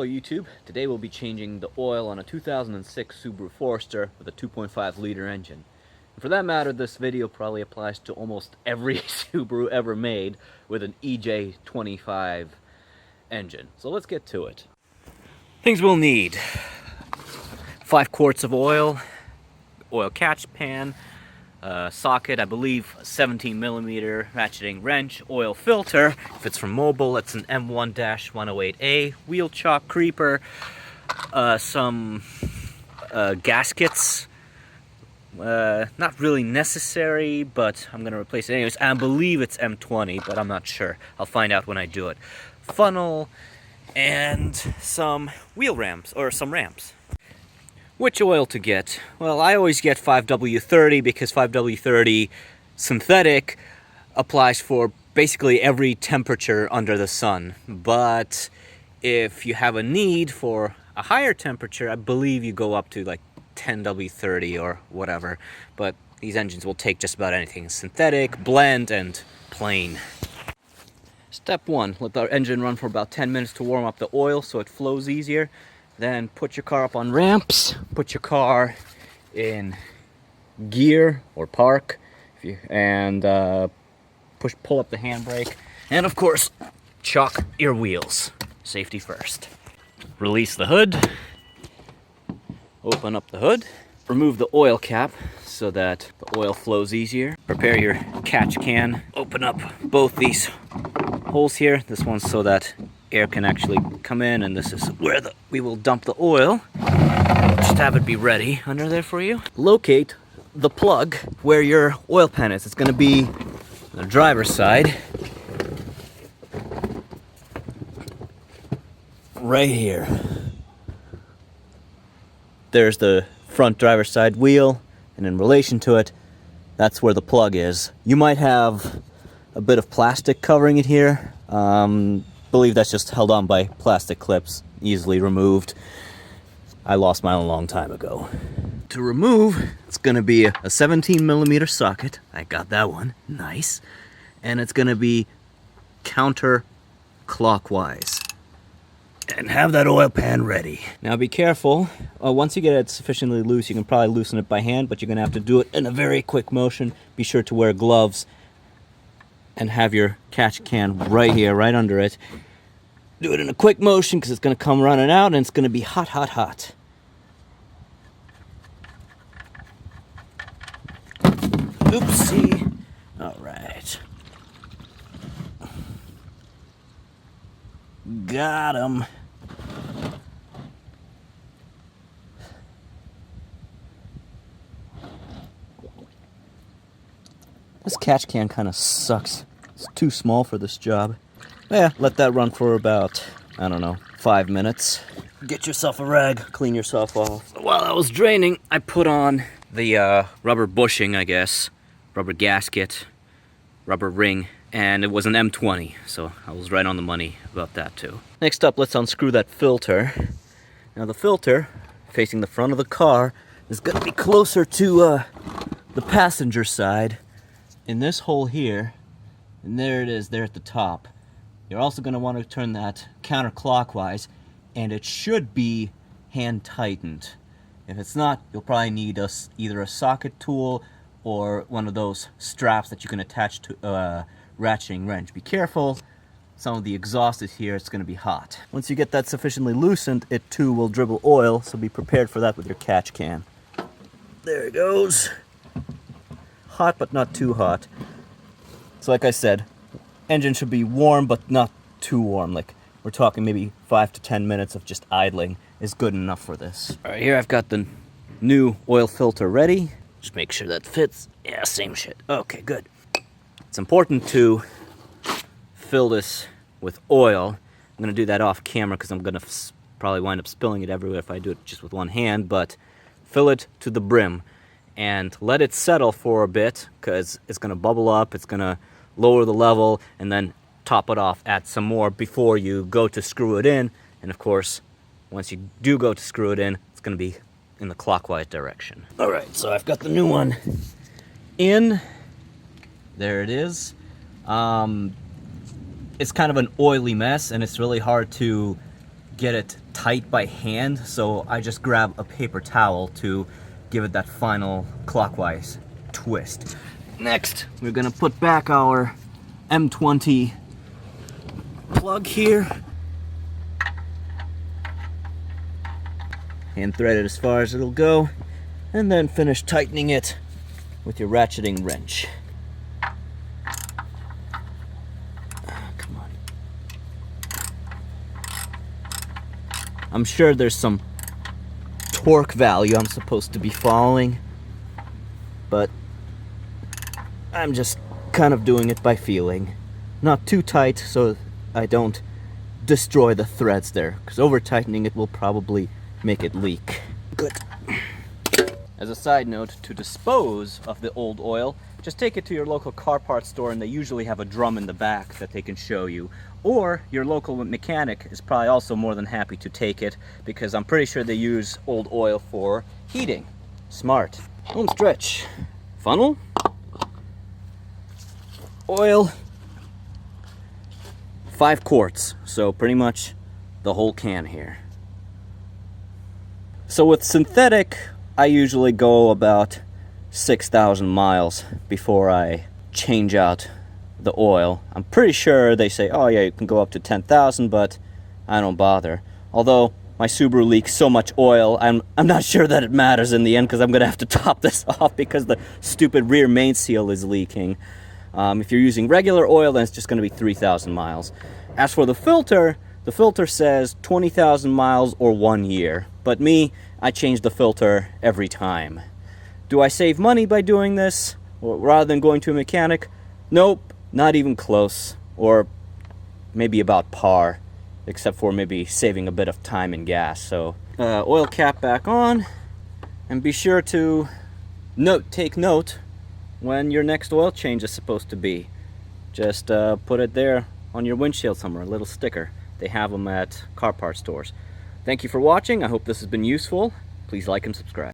Hello YouTube, today we'll be changing the oil on a 2006 Subaru Forester with a 2.5 liter engine. And for that matter, this video probably applies to almost every Subaru ever made with an EJ25 engine. So let's get to it. Things we'll need: 5 quarts of oil catch pan, socket, I believe 17mm ratcheting wrench, oil filter. If it's from Mobile, it's an M1-108A, wheel chock creeper, some gaskets. Not really necessary, but I'm going to replace it anyways. I believe it's M20, but I'm not sure. I'll find out when I do it. Funnel, and some wheel ramps, or some ramps. Which oil to get? Well, I always get 5W30 because 5W30 synthetic applies for basically every temperature under the sun. But if you have a need for a higher temperature, I believe you go up to like 10W30 or whatever. But these engines will take just about anything: synthetic, blend, and plain. Step 1, let the engine run for about 10 minutes to warm up the oil so it flows easier. Then put your car up on ramps, put your car in gear or park, and pull up the handbrake. And of course, chock your wheels. Safety first. Release the hood. Open up the hood. Remove the oil cap so that the oil flows easier. Prepare your catch can. Open up both these holes here. This one's so that air can actually come in, and this is where we will dump the oil. Just have it be ready under there for you. Locate the plug where your oil pan is. It's going to be the driver's side. Right here. There's the front driver's side wheel, and in relation to it, that's where the plug is. You might have a bit of plastic covering it here. Believe that's just held on by plastic clips, easily removed. I lost mine a long time ago. To remove, it's going to be a 17mm socket. I got that one. Nice. And it's going to be counterclockwise. And have that oil pan ready. Now be careful. Once you get it sufficiently loose, you can probably loosen it by hand, but you're going to have to do it in a very quick motion. Be sure to wear gloves and have your catch can right here, right under it. Do it in a quick motion because it's going to come running out, and it's going to be hot, hot, hot. Oopsie. All right. Got him. This catch can kind of sucks. It's too small for this job. Yeah, let that run for about, I don't know, 5 minutes. Get yourself a rag, clean yourself off. While I was draining, I put on the rubber bushing, I guess, rubber gasket, rubber ring, and it was an M20, so I was right on the money about that too. Next up, let's unscrew that filter. Now the filter, facing the front of the car, is going to be closer to the passenger side. In this hole here, and there it is, there at the top. You're also going to want to turn that counterclockwise, and it should be hand tightened. If it's not, you'll probably need either a socket tool or one of those straps that you can attach to a ratcheting wrench. Be careful, some of the exhaust is here, it's going to be hot. Once you get that sufficiently loosened, it too will dribble oil, so be prepared for that with your catch can. There it goes. Hot, but not too hot. So like I said, engine should be warm, but not too warm. Like, we're talking maybe 5 to 10 minutes of just idling is good enough for this. All right, here I've got the new oil filter ready. Just make sure that fits. Yeah, same shit. Okay, good. It's important to fill this with oil. I'm gonna do that off camera because I'm gonna probably wind up spilling it everywhere if I do it just with one hand, but fill it to the brim. And let it settle for a bit because it's going to bubble up, it's going to lower the level, and then top it off, add some more before you go to screw it in. And of course, once you do go to screw it in, it's going to be in the clockwise direction. All right, so I've got the new one in. There it is. It's kind of an oily mess, and it's really hard to get it tight by hand, so I just grab a paper towel to give it that final clockwise twist. Next, we're gonna put back our M20 plug here and thread it as far as it'll go, and then finish tightening it with your ratcheting wrench. Come on. I'm sure there's some torque value I'm supposed to be following, but I'm just kind of doing it by feeling. Not too tight so I don't destroy the threads there, because over tightening it will probably make it leak. Good. As a side note, to dispose of the old oil, just take it to your local car parts store, and they usually have a drum in the back that they can show you. Or your local mechanic is probably also more than happy to take it, because I'm pretty sure they use old oil for heating. Smart. Home stretch. Funnel. Oil. 5 quarts, so pretty much the whole can here. So with synthetic, I usually go about 6,000 miles before I change out the oil. I'm pretty sure they say, oh yeah, you can go up to 10,000, but I don't bother. Although my Subaru leaks so much oil, I'm not sure that it matters in the end, because I'm gonna have to top this off because the stupid rear main seal is leaking. If you're using regular oil, then it's just gonna be 3,000 miles. As for the filter says 20,000 miles or 1 year. But me, I change the filter every time. Do I save money by doing this, or rather than going to a mechanic? Nope, not even close. Or maybe about par, except for maybe saving a bit of time and gas. So oil cap back on, and be sure to take note when your next oil change is supposed to be. Just put it there on your windshield somewhere, a little sticker. They have them at car parts stores. Thank you for watching. I hope this has been useful. Please like and subscribe.